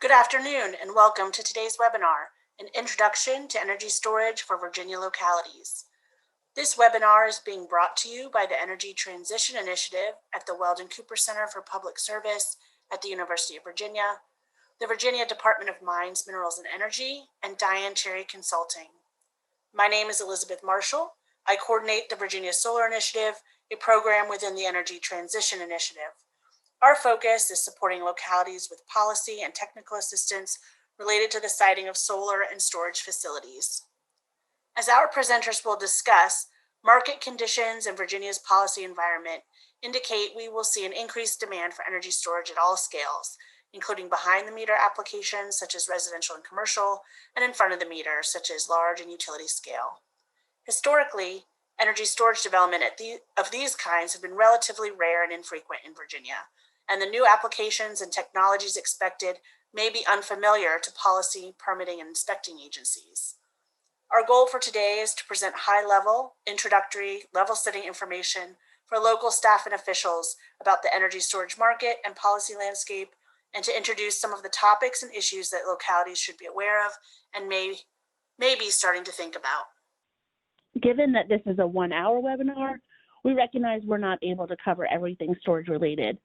Good afternoon and welcome to today's webinar, an introduction to energy storage for Virginia localities. This webinar is being brought to you by the Energy Transition Initiative at the Weldon Cooper Center for Public Service at the University of Virginia, the Virginia Department of Mines, Minerals and Energy, and Diane Consulting. My name is Elizabeth Marshall. I coordinate the Virginia Solar Initiative, a program within the Energy Transition Initiative. Our focus is supporting localities with policy and technical assistance related to the siting of solar and storage facilities. As our presenters will discuss, market conditions and Virginia's policy environment indicate we will see an increased demand for energy storage at all scales, including behind-the-meter applications such as residential and commercial, and in front of the meter such as large and utility scale. Historically, energy storage development of these kinds have been relatively rare and infrequent in Virginia, and the new applications and technologies expected may be unfamiliar to policy, permitting, and inspecting agencies. Our goal for today is to present high-level, introductory, level-setting information for local staff and officials about the energy storage market and policy landscape, and to introduce some of the topics and issues that localities should be aware of and may be starting to think about. Given that this is a 1-hour webinar, we recognize we're not able to cover everything storage related.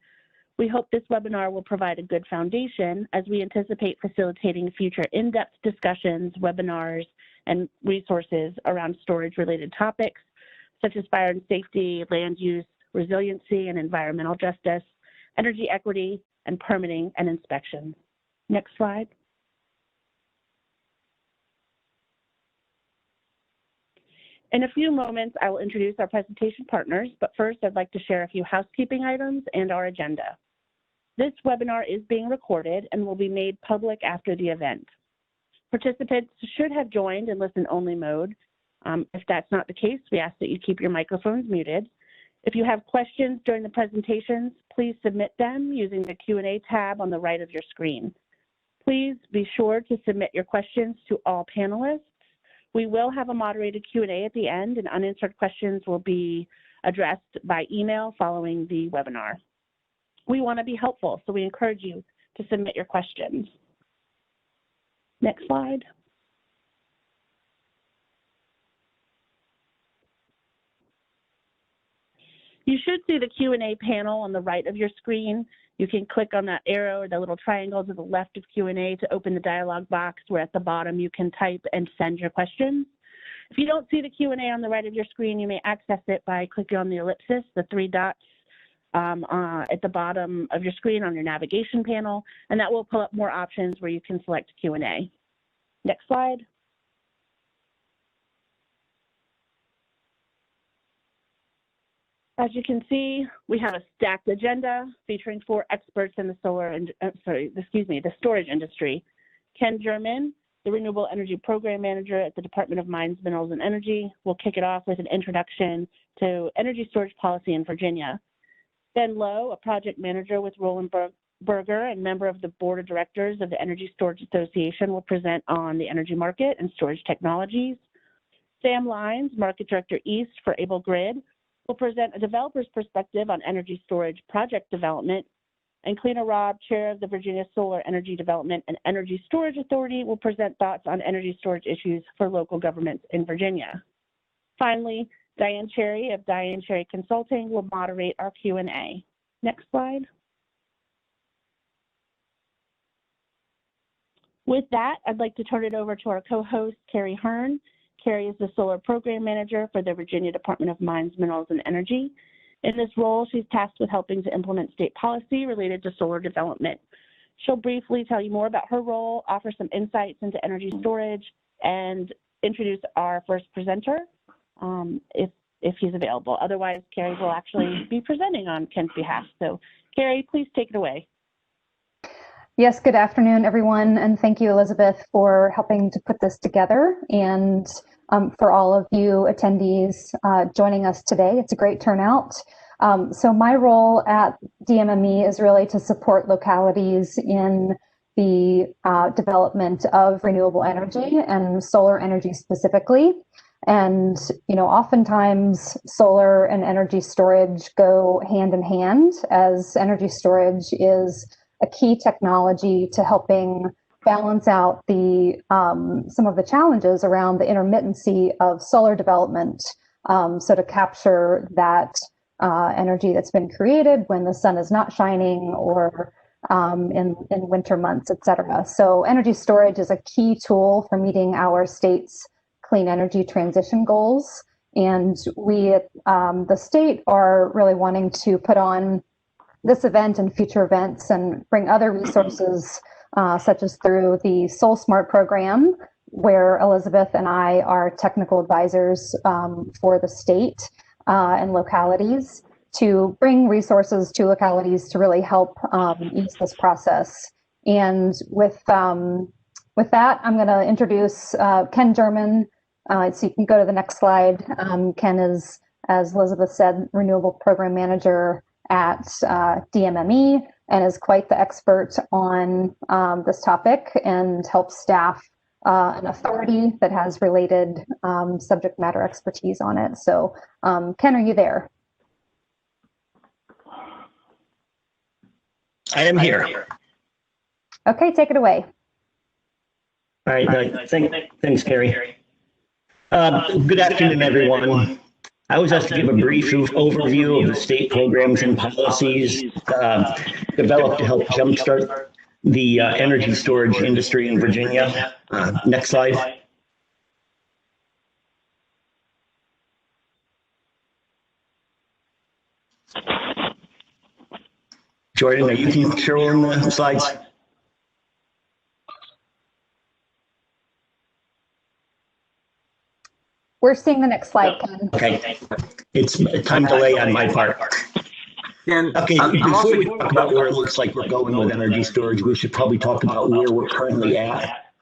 We hope this webinar will provide a good foundation as we anticipate facilitating future in-depth discussions, webinars, and resources around storage-related topics, such as fire and safety, land use, resiliency and environmental justice, energy equity, and permitting and inspection. Next slide. In a few moments, I will introduce our presentation partners, but first I'd like to share a few housekeeping items and our agenda. This webinar is being recorded and will be made public after the event. Participants should have joined in listen-only mode. If that's not the case, we ask that you keep your microphones muted. If you have questions during the presentations, please submit them using the Q&A tab on the right of your screen. Please be sure to submit your questions to all panelists. We will have a moderated Q&A at the end, and unanswered questions will be addressed by email following the webinar. We want to be helpful, so we encourage you to submit your questions. Next slide. You should see the Q&A panel on the right of your screen. You can click on that arrow or the little triangle to the left of Q&A to open the dialog box, where at the bottom you can type and send your questions. If you don't see the Q&A on the right of your screen, you may access it by clicking on the ellipsis, the 3 dots at the bottom of your screen on your navigation panel, and that will pull up more options where you can select Q&A. Next slide. As you can see, we have a stacked agenda featuring 4 experts in the the storage industry. Ken German, the Renewable Energy Program Manager at the Department of Mines, Minerals and Energy, will kick it off with an introduction to energy storage policy in Virginia. Ben Lowe, a project manager with Roland Berger and member of the Board of Directors of the Energy Storage Association, will present on the energy market and storage technologies. Sam Lines, Market Director East for Able Grid, will present a developer's perspective on energy storage project development. And Clena Robb, Chair of the Virginia Solar Energy Development and Energy Storage Authority, will present thoughts on energy storage issues for local governments in Virginia. Finally, Diane Cherry of Diane Cherry Consulting will moderate our Q&A. Next slide. With that, I'd like to turn it over to our co-host, Carrie Hearn. Carrie is the Solar Program Manager for the Virginia Department of Mines, Minerals and Energy. In this role, she's tasked with helping to implement state policy related to solar development. She'll briefly tell you more about her role, offer some insights into energy storage, and introduce our first presenter, if he's available. Otherwise, Carrie will actually be presenting on Ken's behalf. So, Carrie, please take it away. Yes, good afternoon, everyone, and thank you, Elizabeth, for helping to put this together, and for all of you attendees joining us today. It's a great turnout. So my role at DMME is really to support localities in the development of renewable energy and solar energy specifically. And, you know, oftentimes solar and energy storage go hand in hand, as energy storage is a key technology to helping balance out the some of the challenges around the intermittency of solar development. So to capture that energy that's been created when the sun is not shining or in winter months, et cetera. So energy storage is a key tool for meeting our state's clean energy transition goals. And we at the state are really wanting to put on this event and future events and bring other resources, such as through the Soul Smart program, where Elizabeth and I are technical advisors for the state and localities, to bring resources to localities to really help ease this process. And with that, I'm going to introduce Ken German. So you can go to the next slide. Ken is, as Elizabeth said, Renewable Program Manager at DMME, and is quite the expert on this topic and helps staff an authority that has related subject matter expertise on it. So Ken, are you there? I am here. Okay, take it away. All right, thanks, Carrie. Good afternoon, everyone. I was asked to give a brief overview of the state programs and policies developed to help jumpstart the energy storage industry in Virginia. Next slide. Jordan, are you controlling the slides? We're seeing the next slide, Ken. Okay, it's a time delay on my part. Okay, before we talk about where it looks like we're going with energy storage, we should probably talk about where we're currently at.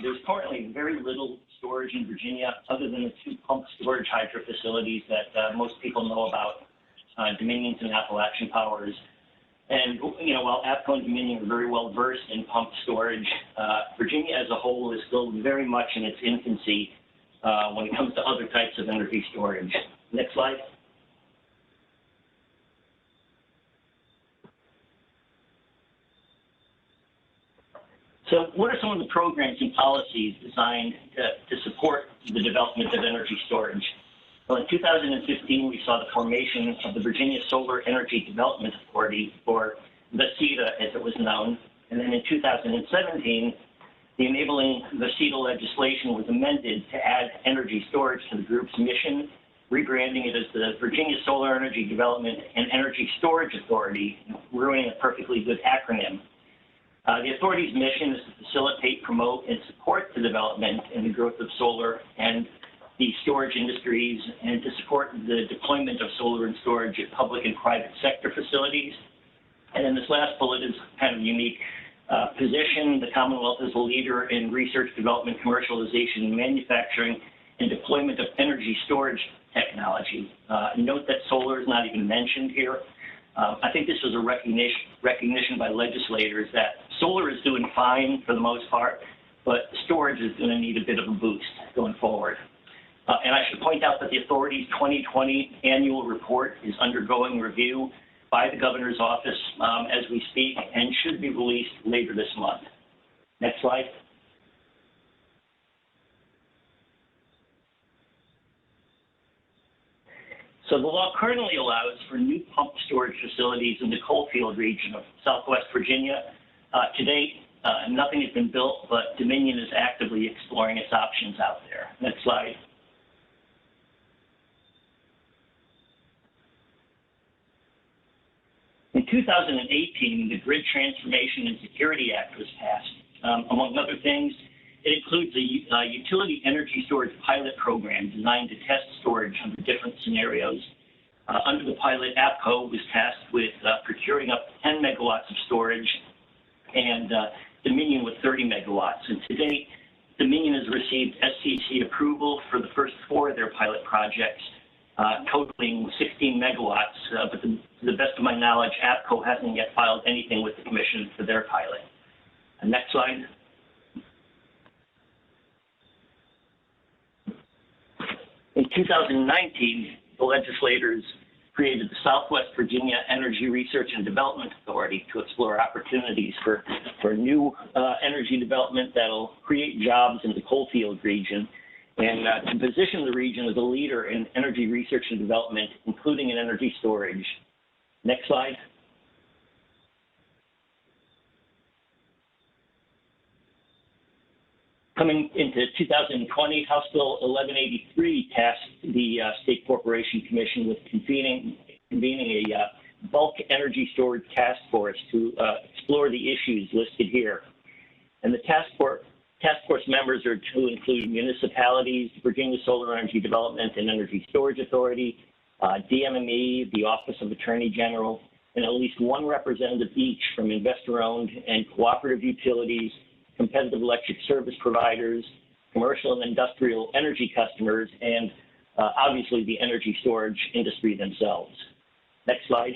There's currently very little storage in Virginia, other than the 2 pump storage hydro facilities that most people know about, Dominion's and Appalachian Power's. And, you know, while APCO and Dominion are very well versed in pump storage, Virginia as a whole is still very much in its infancy when it comes to other types of energy storage. Next slide. So what are some of the programs and policies designed to support the development of energy storage? Well, in 2015, we saw the formation of the Virginia Solar Energy Development Authority, or VSEDESA as it was known. And then in 2017, the enabling VSEDESA legislation was amended to add energy storage to the group's mission, rebranding it as the Virginia Solar Energy Development and Energy Storage Authority, ruining a perfectly good acronym. The authority's mission is to facilitate, promote, and support the development and the growth of solar and the storage industries, and to support the deployment of solar and storage at public and private sector facilities. And then this last bullet is kind of unique. Position the Commonwealth as a leader in research, development, commercialization, manufacturing, and deployment of energy storage technology. Note that solar is not even mentioned here. I think this was a recognition by legislators that solar is doing fine for the most part, but storage is going to need a bit of a boost going forward. And I should point out that the authority's 2020 annual report is undergoing review by the governor's office as we speak, and should be released later this month. Next slide. So the law currently allows for new pump storage facilities in the Coalfield region of Southwest Virginia. To date, nothing has been built, but Dominion is actively exploring its options out there. Next slide. In 2018, the Grid Transformation and Security Act was passed. Among other things, it includes a utility energy storage pilot program designed to test storage under different scenarios. Under the pilot, APCO was tasked with procuring up to 10 megawatts of storage, and Dominion with 30 megawatts. And to date, Dominion has received SCC approval for the first 4 of their pilot projects, totaling 16 megawatts, but to the best of my knowledge, APCO hasn't yet filed anything with the Commission for their pilot. Next slide. In 2019, the legislators created the Southwest Virginia Energy Research and Development Authority to explore opportunities for new energy development that'll create jobs in the coalfield region, and to position the region as a leader in energy research and development, including in energy storage. Next slide. Coming into 2020, House Bill 1183 tasked the State Corporation Commission with convening a bulk energy storage task force to explore the issues listed here. And the task force members are to include municipalities, Virginia Solar Energy Development and Energy Storage Authority, DMME, the Office of Attorney General, and at least one representative each from investor-owned and cooperative utilities, competitive electric service providers, commercial and industrial energy customers, and obviously the energy storage industry themselves. Next slide.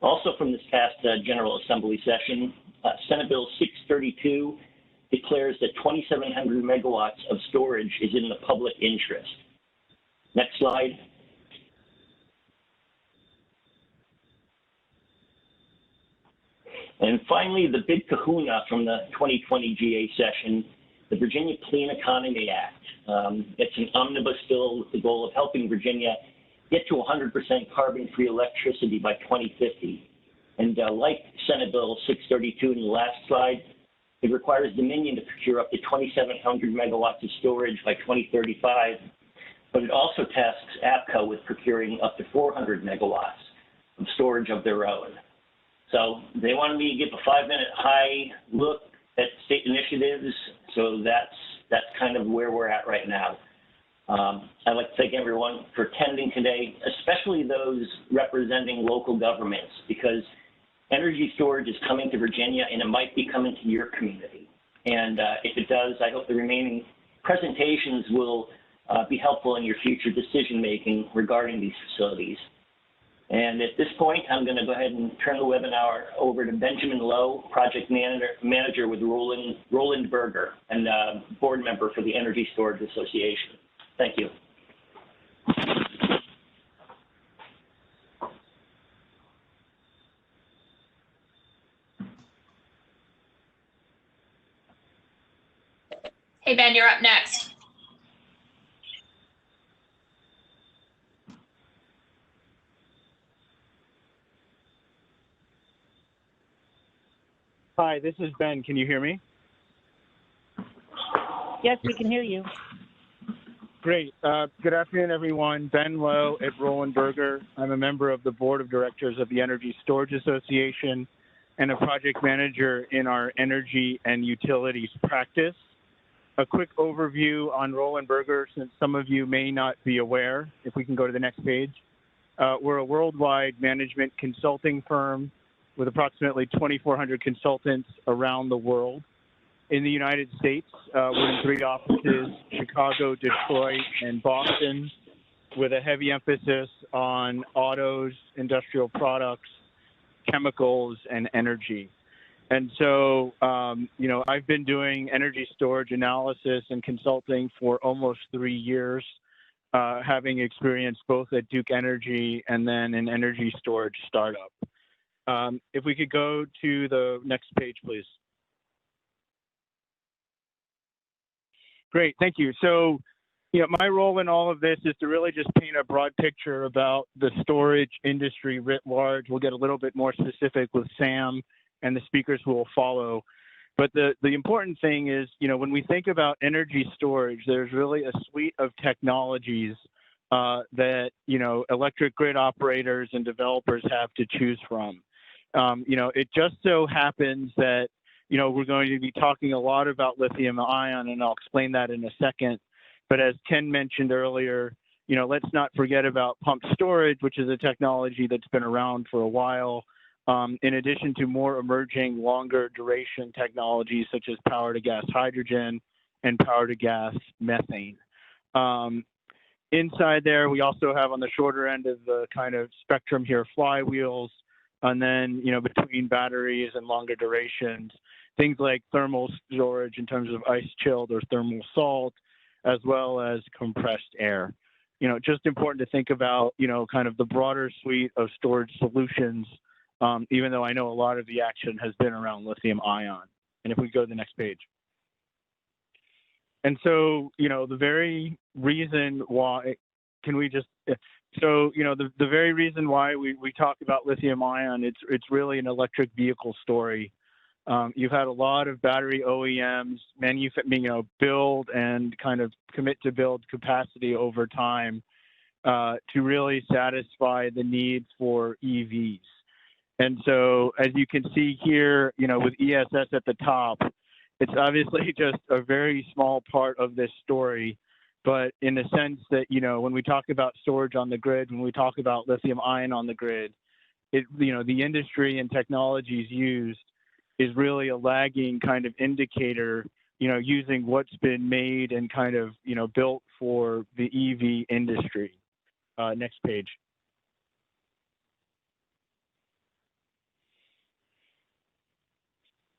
Also from this past General Assembly session, Senate Bill 632 declares that 2,700 megawatts of storage is in the public interest. Next slide. And finally, the big kahuna from the 2020 GA session, the Virginia Clean Economy Act. It's an omnibus bill with the goal of helping Virginia get to 100% carbon-free electricity by 2050. And like Senate Bill 632 in the last slide, it requires Dominion to procure up to 2,700 megawatts of storage by 2035, but it also tasks APCO with procuring up to 400 megawatts of storage of their own. So they wanted me to give a 5-minute high look at state initiatives. So that's kind of where we're at right now. I'd like to thank everyone for attending today, especially those representing local governments, because energy storage is coming to Virginia and it might be coming to your community. And if it does, I hope the remaining presentations will be helpful in your future decision-making regarding these facilities. And at this point, I'm going to go ahead and turn the webinar over to Benjamin Lowe, project manager with Roland Berger, and board member for the Energy Storage Association. Thank you. Hey, Ben, you're up next. Hi, this is Ben. Can you hear me? Yes, we can hear you. Great. Good afternoon, everyone. Ben Lowe at Roland Berger. I'm a member of the board of directors of the Energy Storage Association and a project manager in our energy and utilities practice. A quick overview on Roland Berger, since some of you may not be aware, if we can go to the next page. We're a worldwide management consulting firm with approximately 2,400 consultants around the world. In the United States, we're in 3 offices, Chicago, Detroit, and Boston, with a heavy emphasis on autos, industrial products, chemicals, and energy. And so, I've been doing energy storage analysis and consulting for almost 3 years, having experience both at Duke Energy and then an energy storage startup. If we could go to the next page, please. Great, thank you. So, my role in all of this is to really just paint a broad picture about the storage industry writ large. We'll get a little bit more specific with Sam and the speakers who will follow. But the important thing is, when we think about energy storage, there's really a suite of technologies that, electric grid operators and developers have to choose from. It just so happens that, we're going to be talking a lot about lithium ion, and I'll explain that in a second. But as Ken mentioned earlier, let's not forget about pumped storage, which is a technology that's been around for a while, in addition to more emerging longer duration technologies such as power to gas hydrogen and power to gas methane. Inside there, we also have on the shorter end of the kind of spectrum here, flywheels, and then, between batteries and longer durations, things like thermal storage in terms of ice chilled or thermal salt, as well as compressed air. Just important to think about, kind of the broader suite of storage solutions, even though I know a lot of the action has been around lithium ion. And if we go to the next page. And so, the very reason why, the very reason why we talk about lithium ion, it's really an electric vehicle story. You've had a lot of battery OEMs, build and kind of commit to build capacity over time to really satisfy the needs for EVs. And so, as you can see here, with ESS at the top, it's obviously just a very small part of this story, but in the sense that, when we talk about storage on the grid, when we talk about lithium ion on the grid, the industry and technologies used is really a lagging kind of indicator, using what's been made and kind of, built for the EV industry. Next page.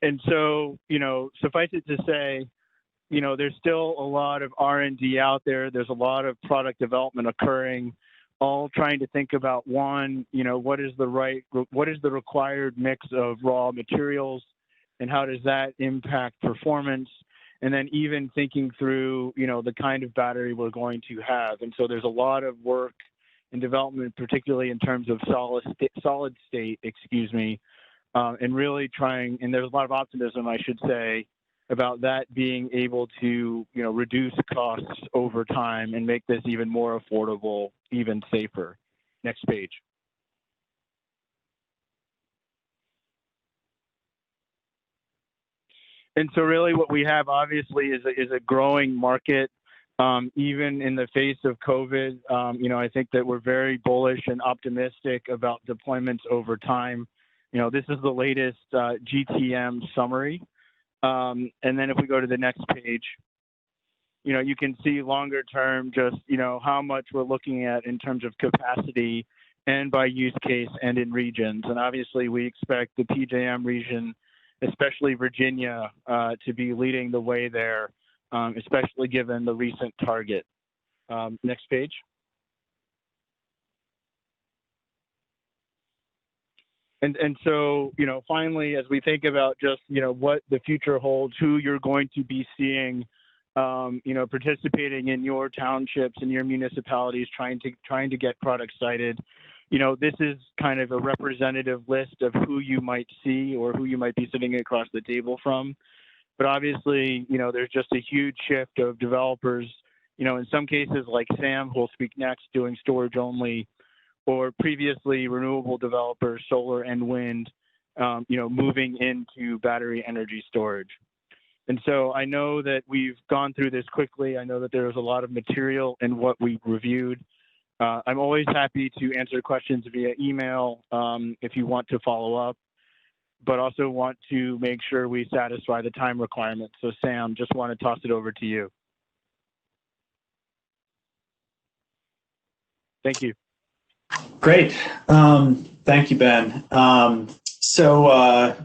And so, suffice it to say, there's still a lot of R&D out there. There's a lot of product development occurring, all trying to think about one, what is the required mix of raw materials and how does that impact performance? And then even thinking through, the kind of battery we're going to have. And so there's a lot of work and development, particularly in terms of solid state, and really trying, and there's a lot of optimism, I should say, about that being able to, reduce costs over time and make this even more affordable, even safer. Next page. And so really what we have obviously is a growing market, even in the face of COVID. I think that we're very bullish and optimistic about deployments over time. This is the latest GTM summary. And then if we go to the next page, you can see longer term, just, how much we're looking at in terms of capacity and by use case and in regions. And obviously we expect the PJM region, especially Virginia, to be leading the way there, especially given the recent target. Next page. And so, finally, as we think about just, what the future holds, who you're going to be seeing, participating in your townships and your municipalities, trying to get products cited, this is kind of a representative list of who you might see or who you might be sitting across the table from. But obviously, there's just a huge shift of developers, in some cases like Sam, who will speak next, doing storage only, or previously renewable developers, solar and wind, moving into battery energy storage. And so I know that we've gone through this quickly. I know that there was a lot of material in what we reviewed. I'm always happy to answer questions via email if you want to follow up, but also want to make sure we satisfy the time requirements. So Sam, just want to toss it over to you. Thank you. Great. Thank you, Ben. So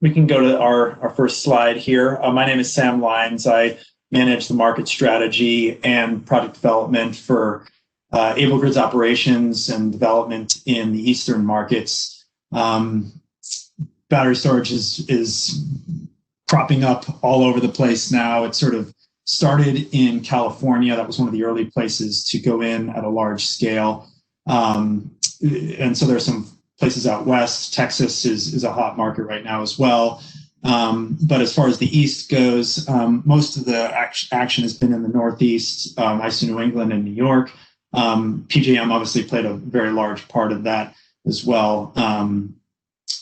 we can go to our first slide here. My name is Sam Lyons. I manage the market strategy and product development for AbleGrid's operations and development in the Eastern markets. Battery storage is cropping up all over the place now. It sort of started in California. That was one of the early places to go in at a large scale. And so there's some places out west. Texas is a hot market right now as well. But as far as the East goes, most of the action has been in the Northeast, ISO New England and New York. PJM obviously played a very large part of that as well,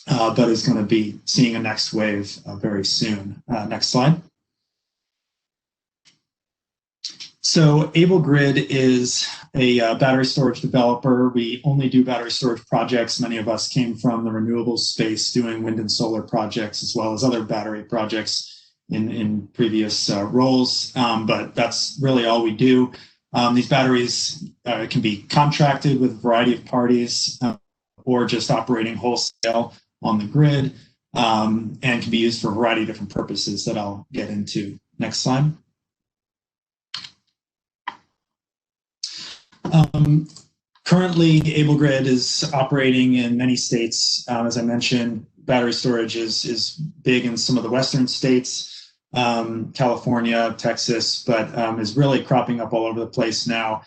but is going to be seeing a next wave very soon. Next slide. So AbleGrid is a battery storage developer. We only do battery storage projects. Many of us came from the renewables space doing wind and solar projects as well as other battery projects in previous roles, but that's really all we do. These batteries can be contracted with a variety of parties or just operating wholesale on the grid. and can be used for a variety of different purposes that I'll get into. Next slide. Currently, AbleGrid is operating in many states. As I mentioned, battery storage is big in some of the western states, California, Texas, but is really cropping up all over the place now.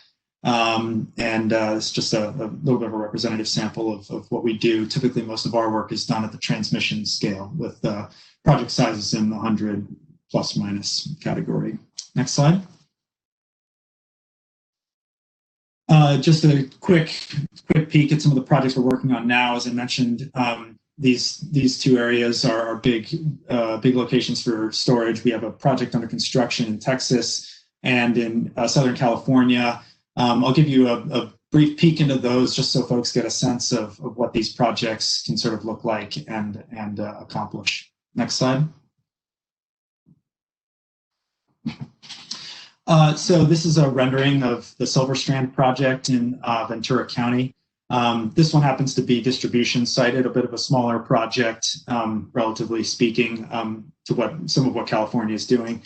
It's just a little bit of a representative sample of what we do. Typically, most of our work is done at the transmission scale with project sizes in the 100 plus minus category. Next slide. Just a quick peek at some of the projects we're working on now. As I mentioned, these two areas are big locations for storage. We have a project under construction in Texas and in Southern California. I'll give you a brief peek into those just so folks get a sense of what these projects can sort of look like and accomplish. Next slide. So this is a rendering of the Silver Strand project in Ventura County. This one happens to be distribution sited, a bit of a smaller project, relatively speaking, to some of what California is doing,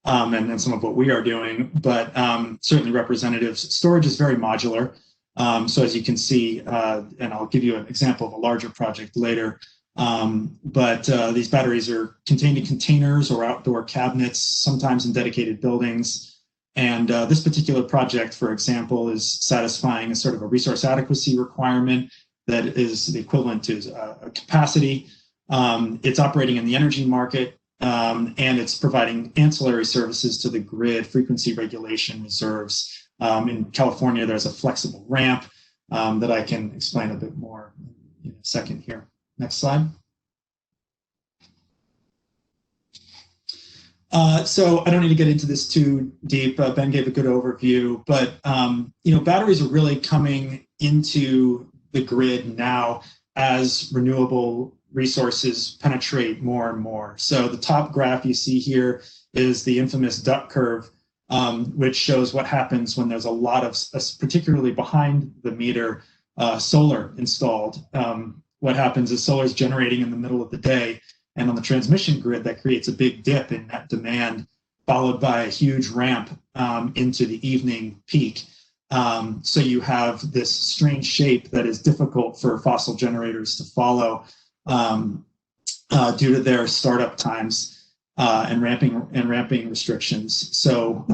and some of what we are doing, but certainly representative. Storage is very modular. So as you can see, and I'll give you an example of a larger project later, but these batteries are contained in containers or outdoor cabinets, sometimes in dedicated buildings. And this particular project, for example, is satisfying a sort of a resource adequacy requirement that is the equivalent to a capacity. It's operating in the energy market, and it's providing ancillary services to the grid, frequency regulation reserves. In California, there's a flexible ramp that I can explain a bit more in a second here. Next slide. So I don't need to get into this too deep. Ben gave a good overview, but batteries are really coming into the grid now as renewable resources penetrate more and more. So the top graph you see here is the infamous duck curve, which shows what happens when there's a lot of, particularly behind the meter, solar installed. What happens is solar is generating in the middle of the day. And on the transmission grid, that creates a big dip in net demand, followed by a huge ramp into the evening peak. So you have this strange shape that is difficult for fossil generators to follow due to their startup times and ramping restrictions. So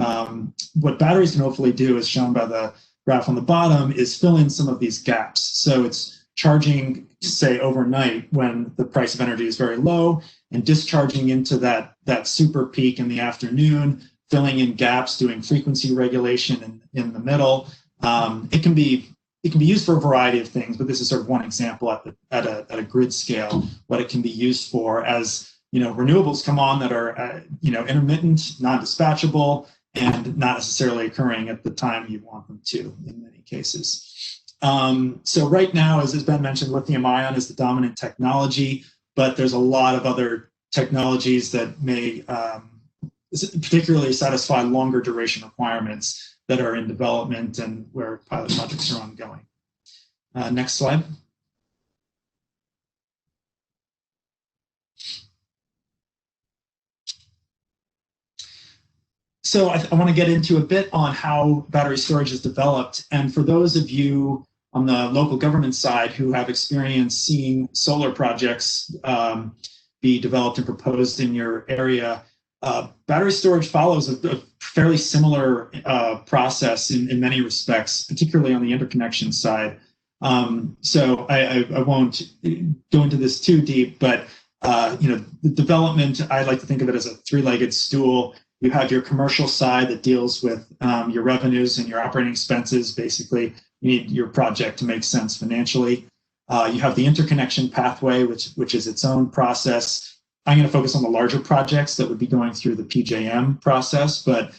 what batteries can hopefully do, as shown by the graph on the bottom, is fill in some of these gaps. So it's charging, say, overnight when the price of energy is very low, and discharging into that super peak in the afternoon, filling in gaps, doing frequency regulation in the middle. It can be used for a variety of things, but this is sort of one example at a grid scale, what it can be used for as renewables come on that are intermittent, non-dispatchable, and not necessarily occurring at the time you want them to in many cases. So right now, as Ben mentioned, lithium ion is the dominant technology, but there's a lot of other technologies that may particularly satisfy longer duration requirements that are in development and where pilot projects are ongoing. Next slide. So I want to get into a bit on how battery storage is developed. And for those of you on the local government side who have experience seeing solar projects be developed and proposed in your area, battery storage follows a fairly similar process in many respects, particularly on the interconnection side. So I won't go into this too deep, but the development, I like to think of it as a three-legged stool. You have your commercial side that deals with your revenues and your operating expenses. Basically, you need your project to make sense financially. You have the interconnection pathway, which is its own process. I'm going to focus on the larger projects that would be going through the PJM process, but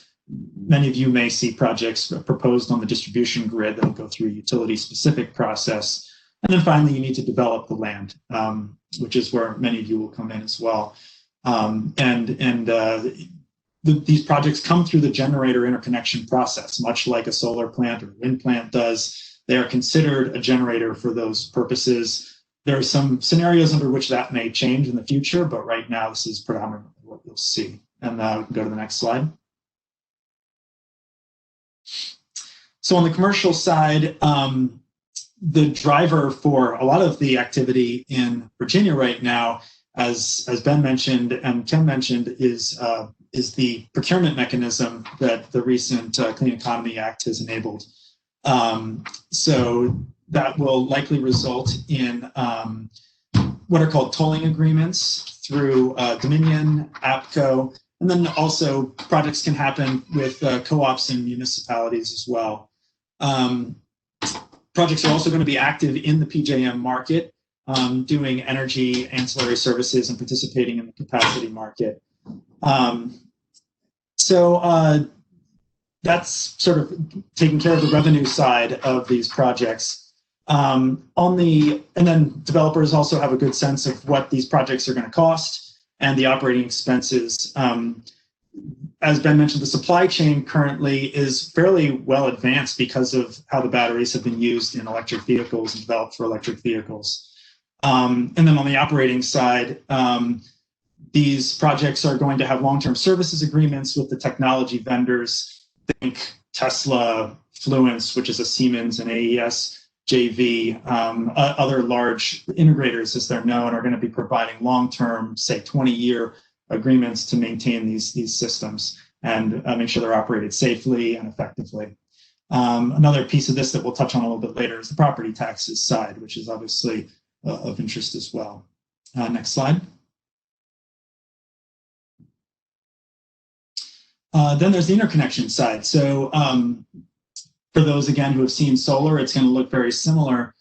many of you may see projects proposed on the distribution grid that will go through a utility-specific process. And then finally, you need to develop the land, which is where many of you will come in as well. These projects come through the generator interconnection process, much like a solar plant or wind plant does. They are considered a generator for those purposes. There are some scenarios under which that may change in the future, but right now this is predominantly what you'll see. And we can go to the next slide. So on the commercial side, the driver for a lot of the activity in Virginia right now, as Ben mentioned and Ken mentioned, is the procurement mechanism that the recent Clean Economy Act has enabled. So that will likely result in what are called tolling agreements through Dominion, APCO, and then also projects can happen with co-ops and municipalities as well. Projects are also going to be active in the PJM market, doing energy ancillary services and participating in the capacity market. So that's sort of taking care of the revenue side of these projects. And then developers also have a good sense of what these projects are going to cost and the operating expenses. As Ben mentioned, the supply chain currently is fairly well advanced because of how the batteries have been used in electric vehicles and developed for electric vehicles. And then on the operating side, these projects are going to have long-term services agreements with the technology vendors. Think Tesla, Fluence, which is a Siemens and AES JV, other large integrators, as they're known, are going to be providing long-term, say, 20-year agreements to maintain these systems and make sure they're operated safely and effectively. Another piece of this that we'll touch on a little bit later is the property taxes side, which is obviously of interest as well. Next slide. Then there's the interconnection side. So for those, again, who have seen solar, it's going to look very similar.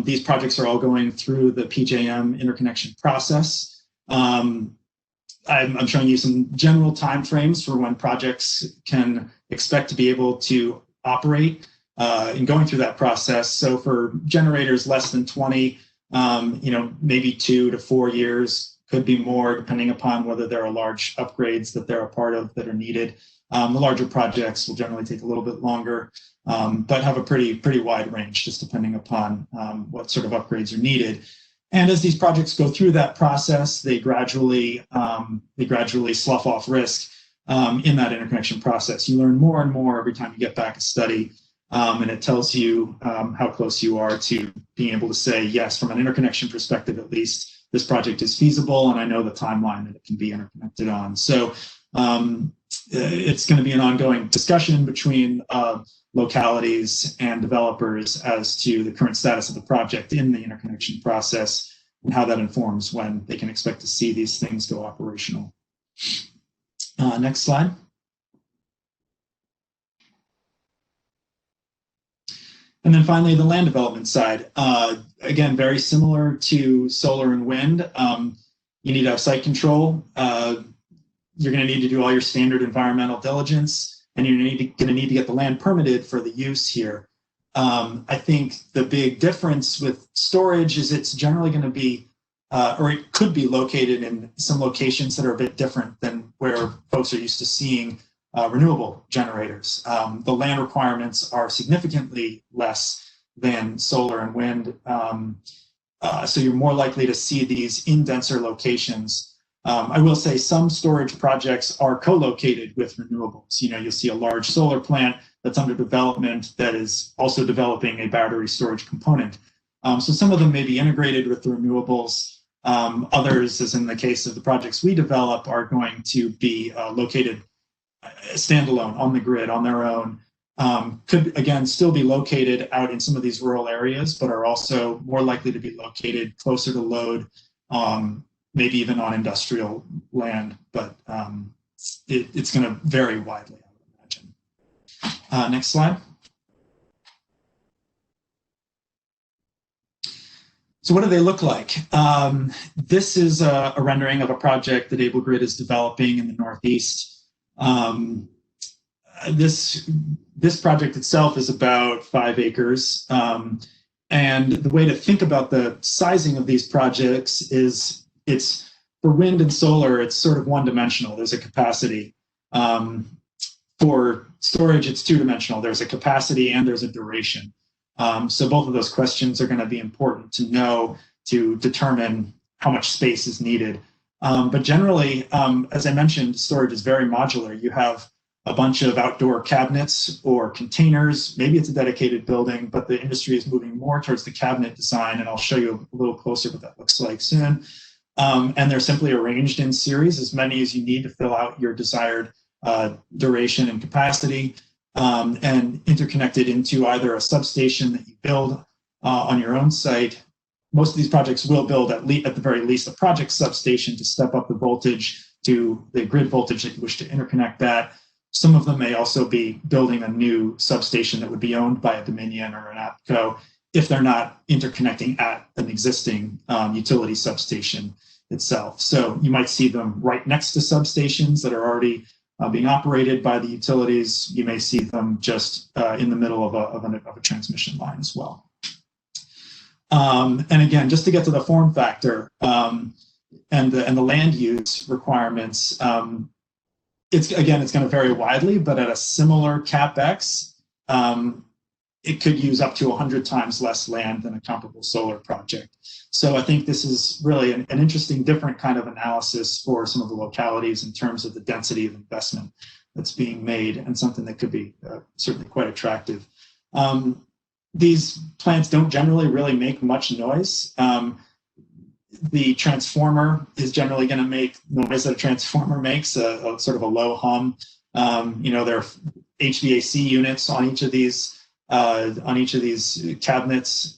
These projects are all going through the PJM interconnection process. I'm showing you some general timeframes for when projects can expect to be able to operate in going through that process. So for generators less than 20, maybe 2 to 4 years, could be more, depending upon whether there are large upgrades that they're a part of that are needed. The larger projects will generally take a little bit longer, but have a pretty wide range, just depending upon what sort of upgrades are needed. And as these projects go through that process, they gradually slough off risk in that interconnection process. You learn more and more every time you get back a study, and it tells you how close you are to being able to say, yes, from an interconnection perspective, at least, this project is feasible, and I know the timeline that it can be interconnected on. So it's going to be an ongoing discussion between localities and developers as to the current status of the project in the interconnection process and how that informs when they can expect to see these things go operational. Next slide. And then finally, the land development side. Again, very similar to solar and wind. You need to have site control. You're going to need to do all your standard environmental diligence, and you're going to need to get the land permitted for the use here. I think the big difference with storage is it's generally going to be, or it could be located in some locations that are a bit different than where folks are used to seeing renewable generators. The land requirements are significantly less than solar and wind. So you're more likely to see these in denser locations. I will say some storage projects are co-located with renewables. You'll see a large solar plant that's under development that is also developing a battery storage component. So some of them may be integrated with the renewables. Others, as in the case of the projects we develop, are going to be located standalone on the grid on their own. Could, again, still be located out in some of these rural areas, but are also more likely to be located closer to load, maybe even on industrial land, but it's going to vary widely, I would imagine. Next slide. So what do they look like? This is a rendering of a project that AbleGrid is developing in the Northeast. This project itself is about 5 acres. And the way to think about the sizing of these projects is it's for wind and solar, it's sort of one-dimensional. There's a capacity. For storage, it's two-dimensional. There's a capacity and there's a duration. So both of those questions are going to be important to know to determine how much space is needed. But generally, as I mentioned, storage is very modular. You have a bunch of outdoor cabinets or containers. Maybe it's a dedicated building, but the industry is moving more towards the cabinet design, and I'll show you a little closer what that looks like soon. And they're simply arranged in series, as many as you need to fill out your desired duration and capacity, and interconnected into either a substation that you build on your own site. Most of these projects will build at the very least a project substation to step up the voltage to the grid voltage that you wish to interconnect that. Some of them may also be building a new substation that would be owned by a Dominion or an APCO if they're not interconnecting at an existing utility substation itself. So you might see them right next to substations that are already being operated by the utilities. You may see them just in the middle of a transmission line as well. And again, just to get to the form factor and the land use requirements, it's going to vary widely, but at a similar CapEx, it could use up to 100 times less land than a comparable solar project. So I think this is really an interesting, different kind of analysis for some of the localities in terms of the density of investment that's being made, and something that could be certainly quite attractive. These plants don't generally really make much noise. The transformer is generally going to make noise that a transformer makes, a sort of a low hum. There are HVAC units on each of these cabinets.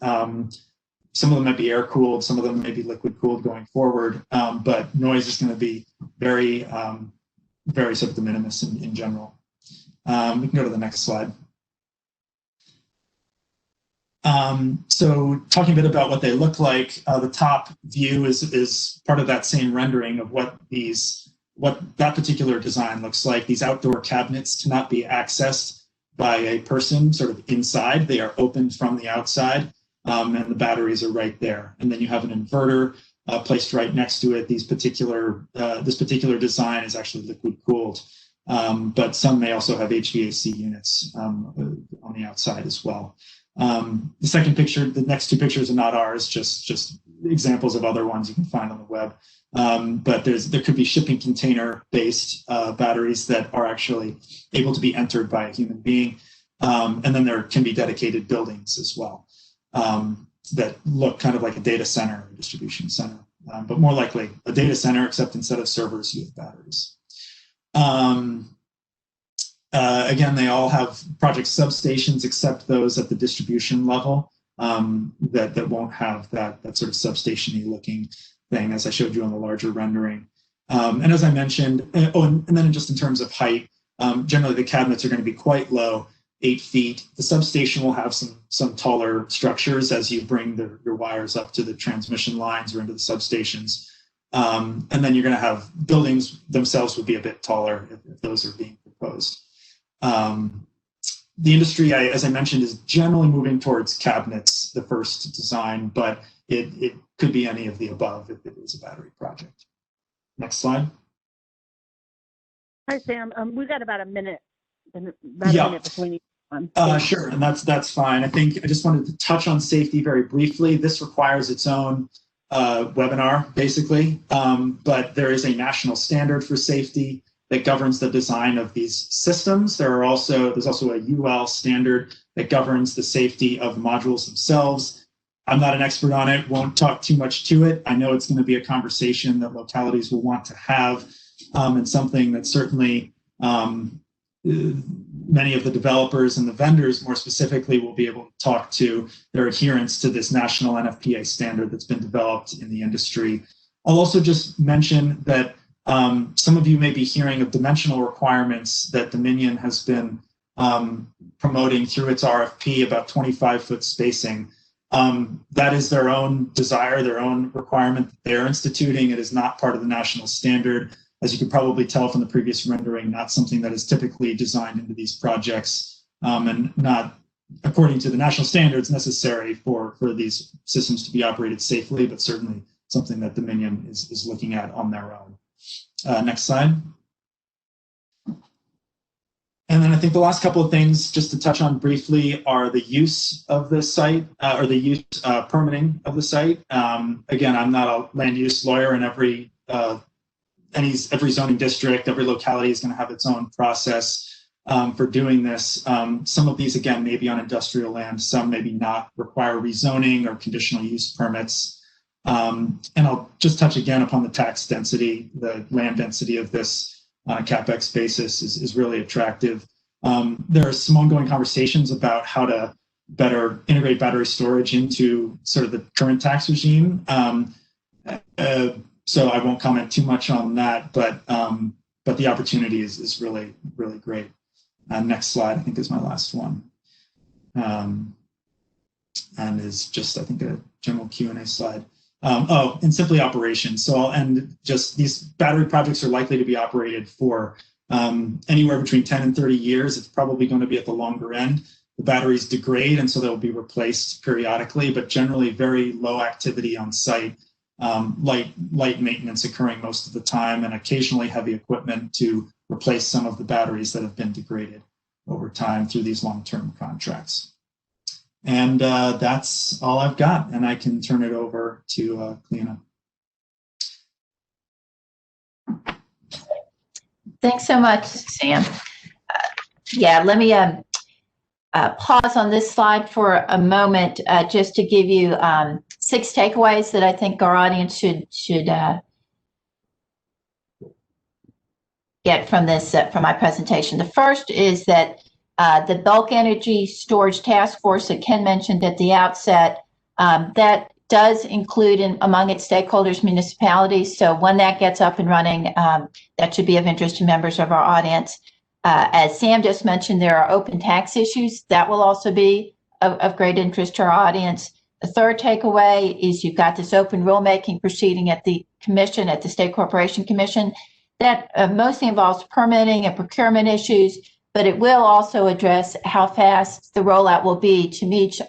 Some of them might be air cooled, some of them may be liquid cooled going forward, but noise is going to be very sort of de minimis in general. We can go to the next slide. So talking a bit about what they look like, the top view is part of that same rendering of what that particular design looks like. These outdoor cabinets cannot be accessed by a person sort of inside. They are opened from the outside, and the batteries are right there. And then you have an inverter placed right next to it. This particular design is actually liquid cooled, but some may also have HVAC units on the outside as well. The second picture, the next two pictures are not ours, just examples of other ones you can find on the web. But there could be shipping container-based batteries that are actually able to be entered by a human being. And then there can be dedicated buildings as well that look kind of like a data center or a distribution center, but more likely a data center, except instead of servers, you have batteries. Again, they all have project substations, except those at the distribution level that won't have that sort of substation-y looking thing, as I showed you on the larger rendering. And as I mentioned, and then just in terms of height, generally the cabinets are going to be quite low, 8 feet. The substation will have some taller structures as you bring your wires up to the transmission lines or into the substations. And then you're going to have buildings themselves would be a bit taller if those are being proposed. The industry, as I mentioned, is generally moving towards cabinets, the first design, but it could be any of the above if it is a battery project. Next slide. Hi, Sam. We've got about a minute. A minute between each one. Sure, and that's fine. I think I just wanted to touch on safety very briefly. This requires its own webinar, basically, but there is a national standard for safety that governs the design of these systems. There's also a UL standard that governs the safety of modules themselves. I'm not an expert on it, won't talk too much to it. I know it's going to be a conversation that localities will want to have, and something that certainly many of the developers and the vendors more specifically will be able to talk to their adherence to this national NFPA standard that's been developed in the industry. I'll also just mention that some of you may be hearing of dimensional requirements that Dominion has been promoting through its RFP about 25-foot spacing. That is their own desire, their own requirement that they're instituting. It is not part of the national standard. As you could probably tell from the previous rendering, not something that is typically designed into these projects, and not, according to the national standards, necessary for these systems to be operated safely, but certainly something that Dominion is looking at on their own. Next slide. And then I think the last couple of things just to touch on briefly are the use of the site or the use permitting of the site. Again, I'm not a land use lawyer, and every zoning district, every locality is going to have its own process for doing this. Some of these, again, may be on industrial land, some maybe not require rezoning or conditional use permits. And I'll just touch again upon the tax density. The land density of this on a CapEx basis is really attractive. There are some ongoing conversations about how to better integrate battery storage into sort of the current tax regime. So I won't comment too much on that, but the opportunity is really, really great. Next slide, I think, is my last one. And is just, I think, a general Q&A slide. And simply operations. So I'll end just these battery projects are likely to be operated for anywhere between 10 and 30 years. It's probably going to be at the longer end. The batteries degrade, and so they'll be replaced periodically, but generally very low activity on site, light maintenance occurring most of the time, and occasionally heavy equipment to replace some of the batteries that have been degraded over time through these long-term contracts. And that's all I've got, and I can turn it over to Cleona. Thanks so much, Sam. Yeah, let me pause on this slide for a moment just to give you 6 takeaways that I think our audience should get from this from my presentation. The first is that the bulk energy storage task force that Ken mentioned at the outset, that does include among its stakeholders municipalities. So when that gets up and running, that should be of interest to members of our audience. As Sam just mentioned, there are open tax issues that will also be of great interest to our audience. The third takeaway is you've got this open rulemaking proceeding at the commission, at the State Corporation Commission, that mostly involves permitting and procurement issues, but it will also address how fast the rollout will be to meet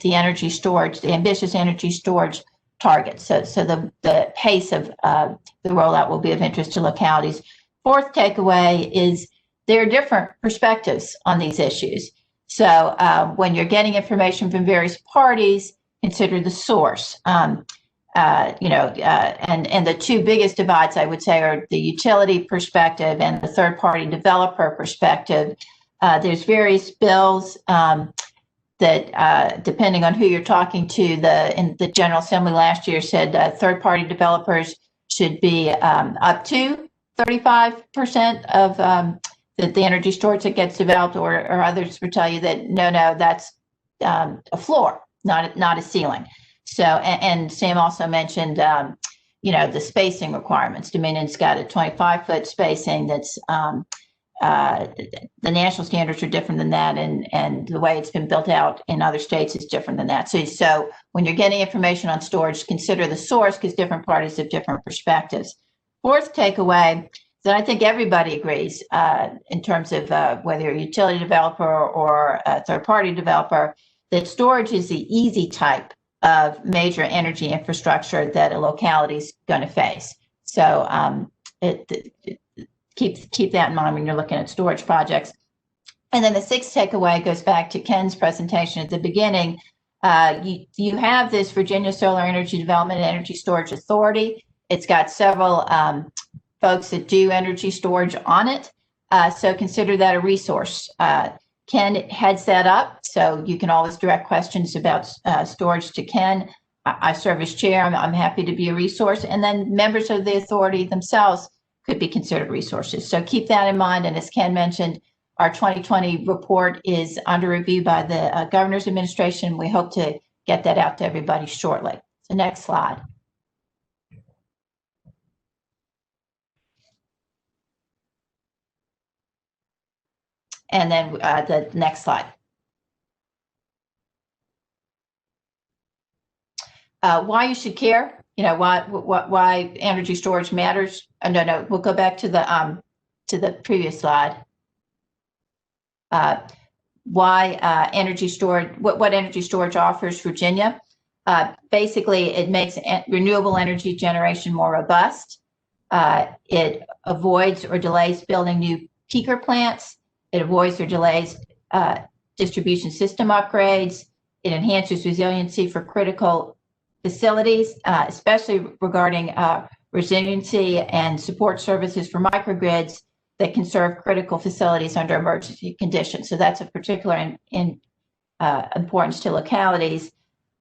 the energy storage, the ambitious energy storage targets. So the pace of the rollout will be of interest to localities. Fourth takeaway is there are different perspectives on these issues. So when you're getting information from various parties, consider the source. And the 2 biggest divides, I would say, are the utility perspective and the third-party developer perspective. There's various bills that, depending on who you're talking to, in the General Assembly last year said third-party developers should be up to 35% of the energy storage that gets developed, or others would tell you that no, that's a floor, not a ceiling. So, and Sam also mentioned, the spacing requirements. Dominion's got a 25-foot spacing that's, the national standards are different than that, and the way it's been built out in other states is different than that. So when you're getting information on storage, consider the source, because different parties have different perspectives. Fourth takeaway that I think everybody agrees in terms of whether you're a utility developer or a third-party developer, that storage is the easy type of major energy infrastructure that a locality is going to face. So keep that in mind when you're looking at storage projects. And then the 6th takeaway goes back to Ken's presentation at the beginning. You have this Virginia Solar Energy Development and Energy Storage Authority. It's got several folks that do energy storage on it. So consider that a resource. Ken heads that up, so you can always direct questions about storage to Ken. I serve as chair. I'm happy to be a resource. And then members of the authority themselves could be considered resources. So keep that in mind. And as Ken mentioned, our 2020 report is under review by the Governor's Administration. We hope to get that out to everybody shortly. So next slide. And then the next slide. Why you should care? Why energy storage matters? No, we'll go back to the previous slide. Why energy storage? What energy storage offers Virginia? Basically, it makes renewable energy generation more robust. It avoids or delays building new peaker plants. It avoids or delays distribution system upgrades. It enhances resiliency for critical facilities, especially regarding resiliency and support services for microgrids that can serve critical facilities under emergency conditions. So that's of particular importance to localities.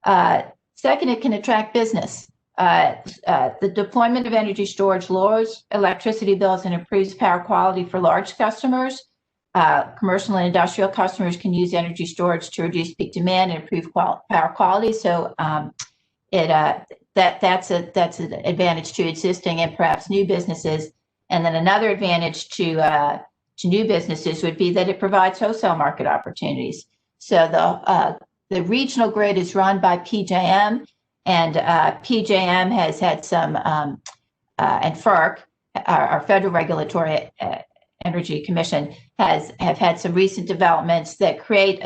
Second, it can attract business. The deployment of energy storage lowers electricity bills and improves power quality for large customers. Commercial and industrial customers can use energy storage to reduce peak demand and improve power quality. So that's an advantage to existing and perhaps new businesses. And then another advantage to new businesses would be that it provides wholesale market opportunities. So the regional grid is run by PJM, and PJM has had some, and FERC, our Federal Regulatory Energy Commission, have had some recent developments that create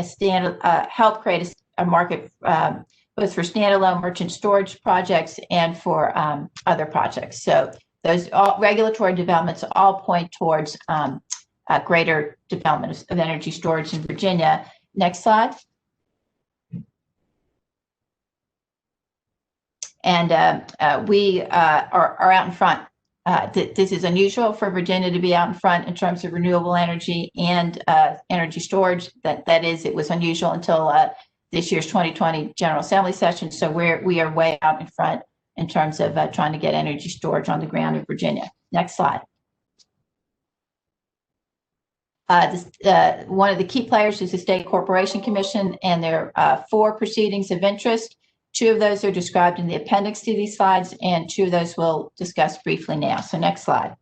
help create a market both for standalone merchant storage projects and for other projects. So those regulatory developments all point towards greater development of energy storage in Virginia. Next slide. And we are out in front. This is unusual for Virginia to be out in front in terms of renewable energy and energy storage. That is, it was unusual until this year's 2020 General Assembly session. So we are way out in front in terms of trying to get energy storage on the ground in Virginia. Next slide. One of the key players is the State Corporation Commission, and there are 4 proceedings of interest. 2 of those are described in the appendix to these slides, and 2 of those we'll discuss briefly now. So next slide.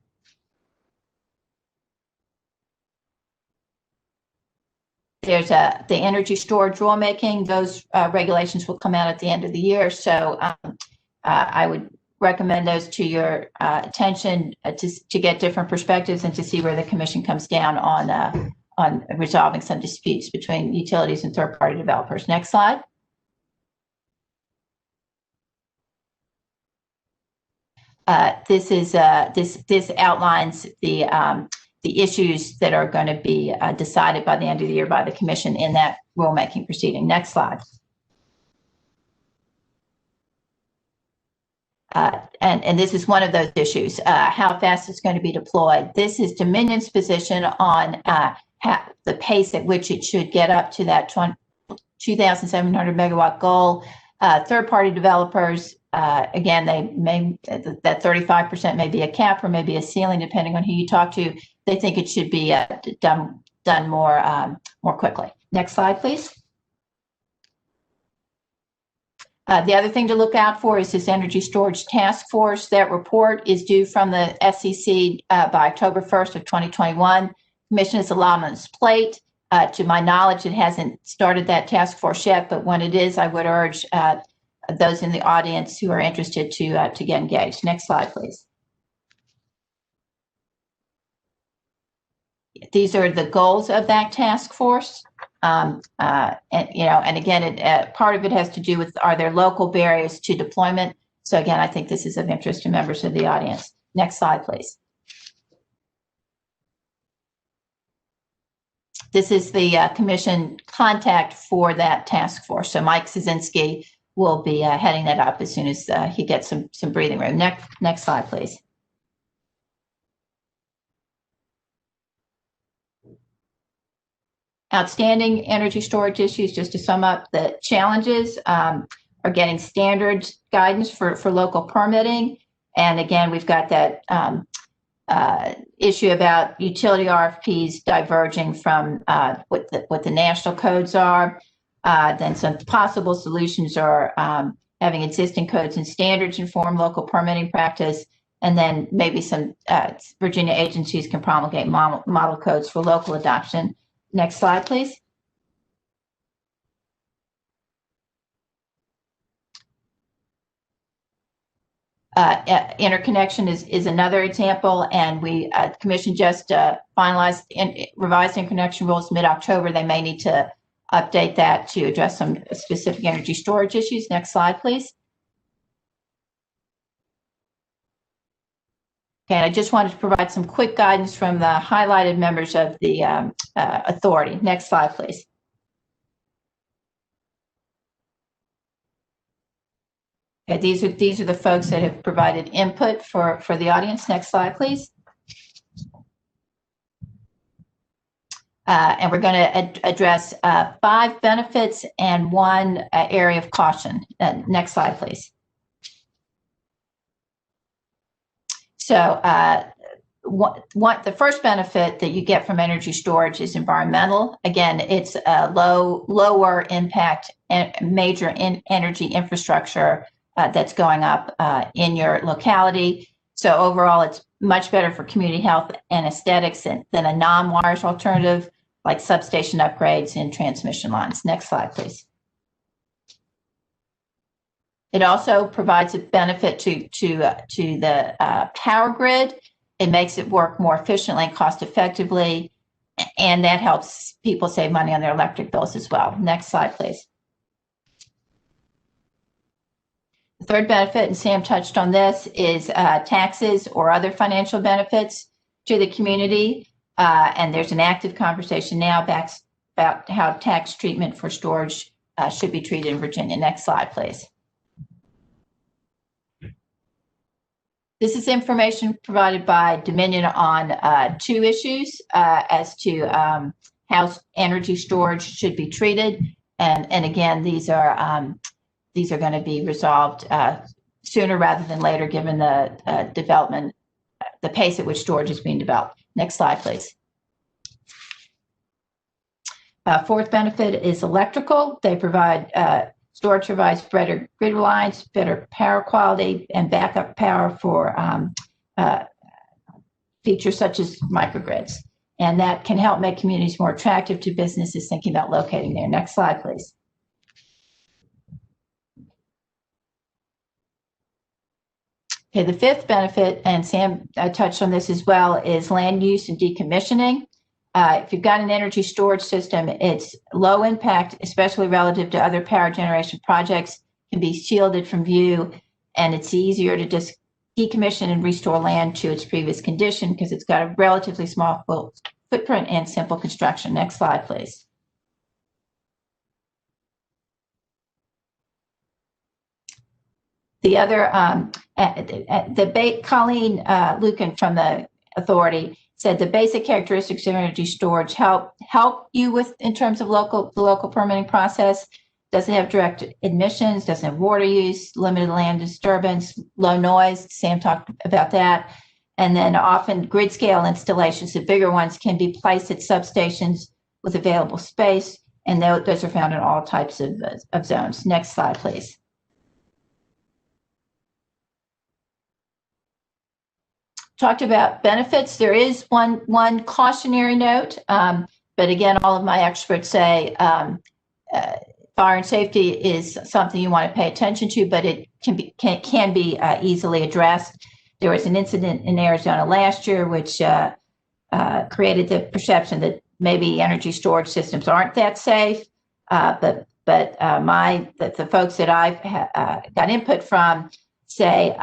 There's the energy storage rulemaking. Those regulations will come out at the end of the year. So I would recommend those to your attention to get different perspectives and to see where the commission comes down on resolving some disputes between utilities and third-party developers. Next slide. This outlines the issues that are going to be decided by the end of the year by the commission in that rulemaking proceeding. Next slide. And this is one of those issues, how fast it's going to be deployed. This is Dominion's position on the pace at which it should get up to that 2,700 megawatt goal. Third-party developers, again, that 35% may be a cap or maybe a ceiling, depending on who you talk to. They think it should be done more quickly. Next slide, please. The other thing to look out for is this Energy Storage Task Force. That report is due from the SCC by October 1st of 2021. Commission is a lot on its plate. To my knowledge, it hasn't started that task force yet, but when it is, I would urge those in the audience who are interested to get engaged. Next slide, please. These are the goals of that task force. And again, part of it has to do with, are there local barriers to deployment? So again, I think this is of interest to members of the audience. Next slide, please. This is the commission contact for that task force. So Mike Szynski will be heading that up as soon as he gets some breathing room. Next slide, please. Outstanding energy storage issues, just to sum up the challenges, are getting standard guidance for local permitting. And again, we've got that issue about utility RFPs diverging from what the national codes are. Then some possible solutions are having existing codes and standards inform local permitting practice. And then maybe some Virginia agencies can promulgate model codes for local adoption. Next slide, please. Interconnection is another example, and we Commission just finalized revised interconnection rules mid-October. They may need to update that to address some specific energy storage issues. Next slide, please. Okay, and I just wanted to provide some quick guidance from the highlighted members of the authority. Next slide, please. Okay, these are the folks that have provided input for the audience. Next slide, please. And we're going to address 5 benefits and 1 area of caution. Next slide, please. So the first benefit that you get from energy storage is environmental. Again, it's a lower impact and major energy infrastructure that's going up in your locality. So overall, it's much better for community health and aesthetics than a non-wires alternative like substation upgrades and transmission lines. Next slide, please. It also provides a benefit to the power grid. It makes it work more efficiently and cost effectively, and that helps people save money on their electric bills as well. Next slide, please. The third benefit, and Sam touched on this, is taxes or other financial benefits to the community. And there's an active conversation now about how tax treatment for storage should be treated in Virginia. Next slide, please. This is information provided by Dominion on 2 issues as to how energy storage should be treated. And again, these are going to be resolved sooner rather than later, given the development, the pace at which storage is being developed. Next slide, please. Fourth benefit is electrical. They provide storage provides better grid reliance, better power quality, and backup power for features such as microgrids. And that can help make communities more attractive to businesses thinking about locating there. Next slide, please. Okay, the fifth benefit, and Sam touched on this as well, is land use and decommissioning. If you've got an energy storage system, it's low impact, especially relative to other power generation projects, can be shielded from view, and it's easier to just decommission and restore land to its previous condition because it's got a relatively small footprint and simple construction. Next slide, please. The other, Colleen Lucan from the authority said the basic characteristics of energy storage help you with in terms of the local permitting process. Doesn't have direct emissions, doesn't have water use, limited land disturbance, low noise. Sam talked about that. And then often grid scale installations, the bigger ones, can be placed at substations with available space, and those are found in all types of zones. Next slide, please. Talked about benefits. There is one cautionary note, but again, all of my experts say fire and safety is something you want to pay attention to, but it can be easily addressed. There was an incident in Arizona last year which created the perception that maybe energy storage systems aren't that safe, but the folks that I've got input from say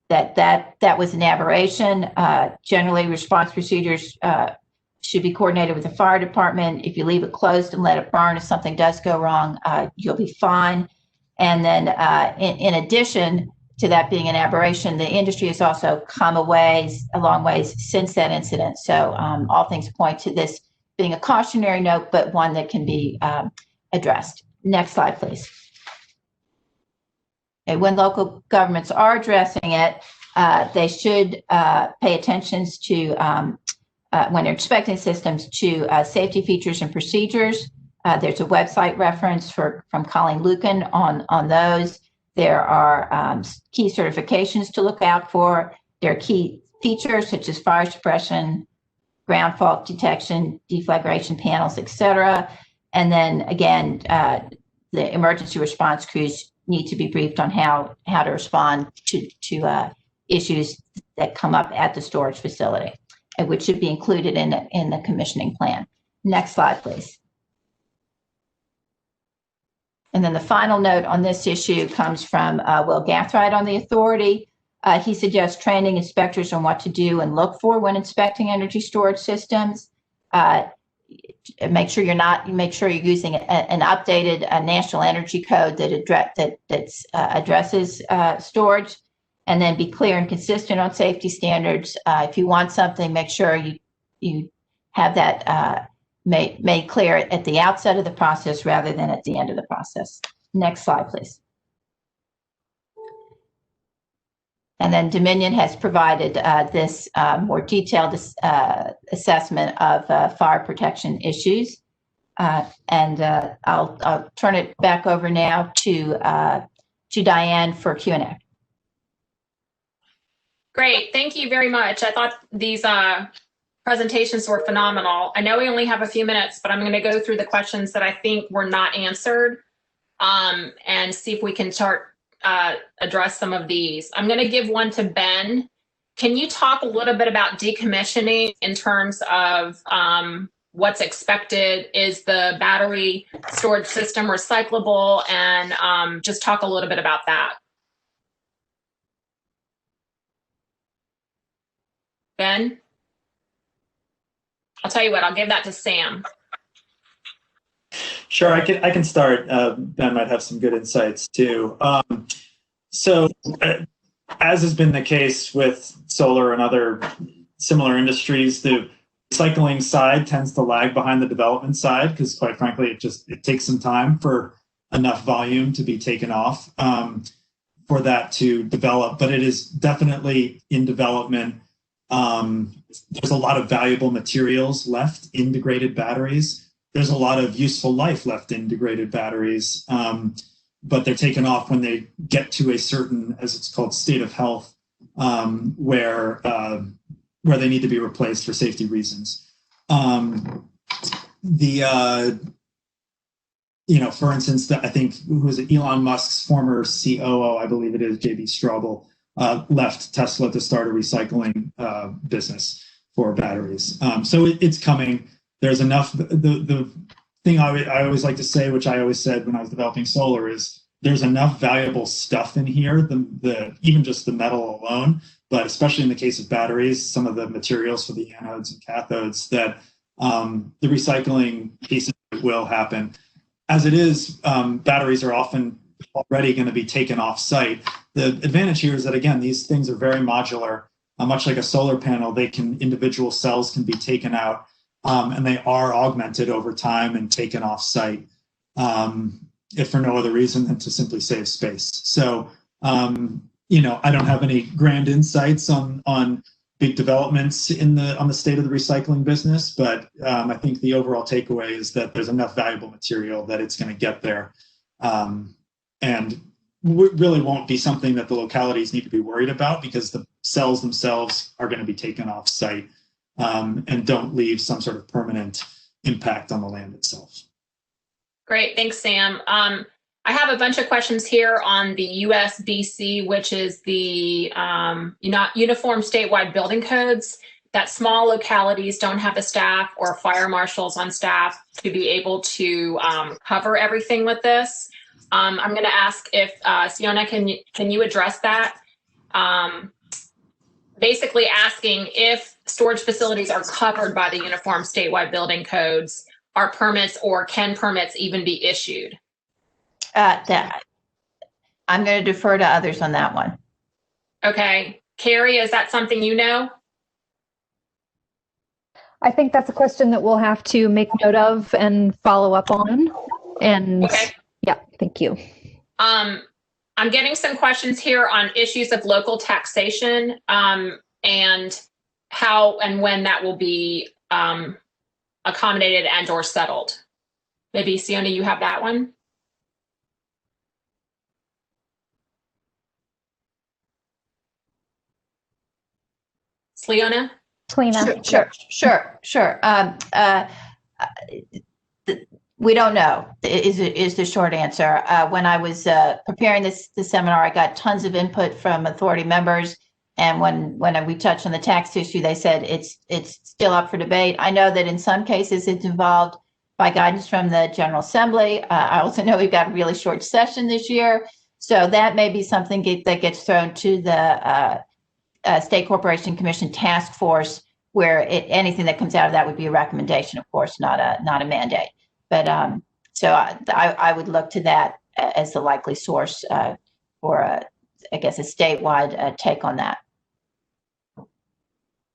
that was an aberration. Generally, response procedures should be coordinated with the fire department. If you leave it closed and let it burn, if something does go wrong, you'll be fine. And then in addition to that being an aberration, the industry has also come a long ways since that incident. So all things point to this being a cautionary note, but one that can be addressed. Next slide, please. Okay, when local governments are addressing it, they should pay attention to, when they're inspecting systems, to safety features and procedures. There's a website reference from Colleen Lucan on those. There are key certifications to look out for. There are key features such as fire suppression, ground fault detection, deflagration panels, etc. And then again, the emergency response crews need to be briefed on how to respond to issues that come up at the storage facility, which should be included in the commissioning plan. Next slide, please. And then the final note on this issue comes from Will Gathright on the authority. He suggests training inspectors on what to do and look for when inspecting energy storage systems. Make sure you're using an updated national energy code that addresses storage, and then be clear and consistent on safety standards. If you want something, make sure you have that made clear at the outset of the process rather than at the end of the process. Next slide, please. And then Dominion has provided this more detailed assessment of fire protection issues. I'll turn it back over now to Diane for Q&A. Great, thank you very much. I thought these presentations were phenomenal. I know we only have a few minutes, but I'm going to go through the questions that I think were not answered and see if we can address some of these. I'm going to give one to Ben. Can you talk a little bit about decommissioning in terms of what's expected? Is the battery storage system recyclable? And just talk a little bit about that. Ben? I'll tell you what, I'll give that to Sam. Sure, I can start. Ben might have some good insights too. So, as has been the case with solar and other similar industries, the recycling side tends to lag behind the development side because, quite frankly, it takes some time for enough volume to be taken off for that to develop. But it is definitely in development. There's a lot of valuable materials left in degraded batteries. There's a lot of useful life left in degraded batteries, but they're taken off when they get to a certain, as it's called, state of health, where they need to be replaced for safety reasons. For instance, I think who was it? Elon Musk's former COO, I believe it is, J.B. Straubel, left Tesla to start a recycling business for batteries. So it's coming. There's enough. The thing I always like to say, which I always said when I was developing solar, is there's enough valuable stuff in here, even just the metal alone, but especially in the case of batteries, some of the materials for the anodes and cathodes, that the recycling piece will happen. As it is, batteries are often already going to be taken off site. The advantage here is that, again, these things are very modular. Much like a solar panel, individual cells can be taken out, and they are augmented over time and taken off site, if for no other reason than to simply save space. So, I don't have any grand insights on big developments on the state of the recycling business, but I think the overall takeaway is that there's enough valuable material that it's going to get there. And really won't be something that the localities need to be worried about, because the cells themselves are going to be taken off site and don't leave some sort of permanent impact on the land itself. Great, thanks, Sam. I have a bunch of questions here on the USBC, which is the Uniform Statewide Building Codes, that small localities don't have the staff or fire marshals on staff to be able to cover everything with this. I'm going to ask if Siona, can you address that? Basically asking if storage facilities are covered by the Uniform Statewide Building Codes, are permits or can permits even be issued? I'm going to defer to others on that one. Okay. Carrie, is that something you know? I think that's a question that we'll have to make note of and follow up on. And okay. Yeah, thank you. I'm getting some questions here on issues of local taxation and how and when that will be accommodated and or settled. Maybe Siona, you have that one? Sleona? Sure. We don't know is the short answer. When I was preparing this seminar, I got tons of input from authority members. And when we touched on the tax issue, they said it's still up for debate. I know that in some cases it's involved by guidance from the General Assembly. I also know we've got a really short session this year. So that may be something that gets thrown to the State Corporation Commission Task Force, where anything that comes out of that would be a recommendation, of course, not a mandate. But so I would look to that as the likely source for, I guess, a statewide take on that.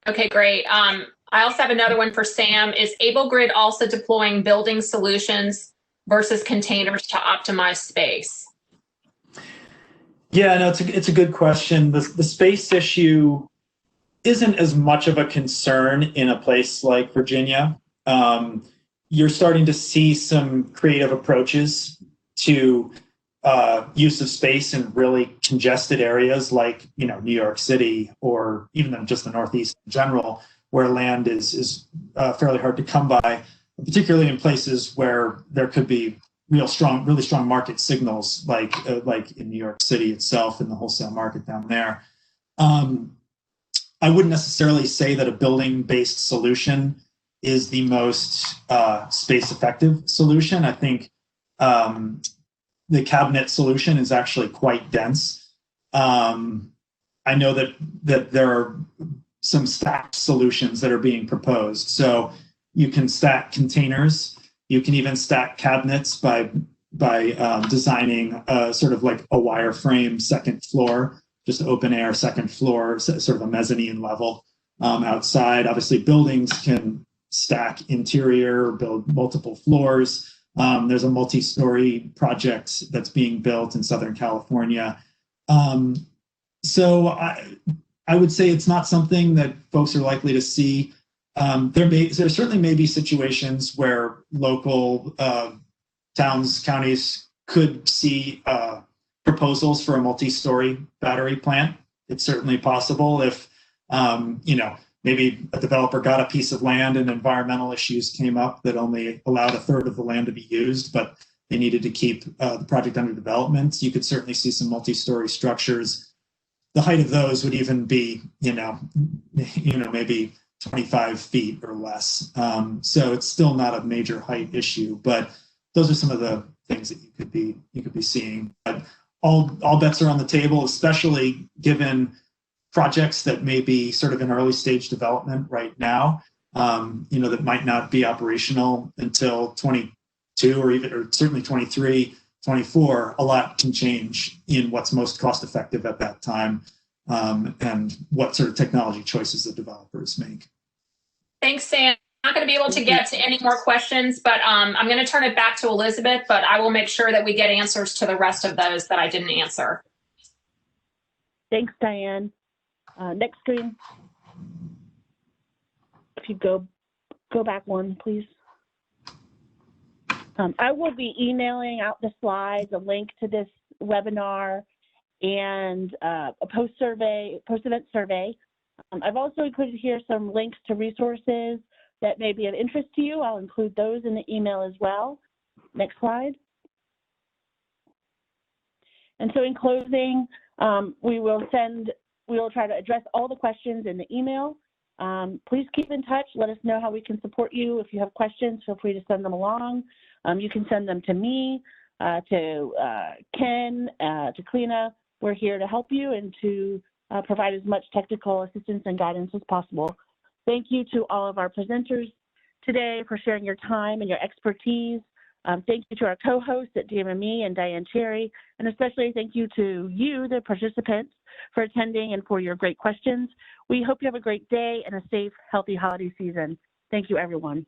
Okay, great. I also have another one for Sam. Is AbleGrid also deploying building solutions versus containers to optimize space? Yeah, no, it's a good question. The space issue isn't as much of a concern in a place like Virginia. You're starting to see some creative approaches to use of space in really congested areas like, you know, New York City, or even just the Northeast in general, where land is fairly hard to come by, particularly in places where there could be really strong market signals, like in New York City itself, in the wholesale market down there. I wouldn't necessarily say that a building-based solution is the most space-effective solution. I think the cabinet solution is actually quite dense. I know that there are some stacked solutions that are being proposed. So you can stack containers. You can even stack cabinets by designing sort of like a wireframe second floor, just open air second floor, sort of a mezzanine level outside. Obviously, buildings can stack interior, build multiple floors. There's a multi-story project that's being built in Southern California. So I would say it's not something that folks are likely to see. There certainly may be situations where local towns, counties could see proposals for a multi-story battery plant. It's certainly possible if, you know, maybe a developer got a piece of land and environmental issues came up that only allowed a third of the land to be used, but they needed to keep the project under development. You could certainly see some multi-story structures. The height of those would even be, you know, maybe 25 feet or less. So it's still not a major height issue, but those are some of the things that you could be seeing. But all bets are on the table, especially given projects that may be sort of in early stage development right now, you know, that might not be operational until 22 or certainly 23, 24. A lot can change in what's most cost effective at that time, and what sort of technology choices the developers make. Thanks, Sam. I'm not going to be able to get to any more questions, but I'm going to turn it back to Elizabeth, but I will make sure that we get answers to the rest of those that I didn't answer. Thanks, Diane. Next screen. If you go back one, please. I will be emailing out the slides, a link to this webinar, and a post-event survey. I've also included here some links to resources that may be of interest to you. I'll include those in the email as well. Next slide. And so in closing, we will try to address all the questions in the email. Please keep in touch. Let us know how we can support you. If you have questions, feel free to send them along. You can send them to me, to Ken, to Kleena. We're here to help you and to provide as much technical assistance and guidance as possible. Thank you to all of our presenters today for sharing your time and your expertise. Thank you to our co-hosts at DMME and Diane Cherry, and especially thank you to you, the participants, for attending and for your great questions. We hope you have a great day and a safe, healthy holiday season. Thank you, everyone.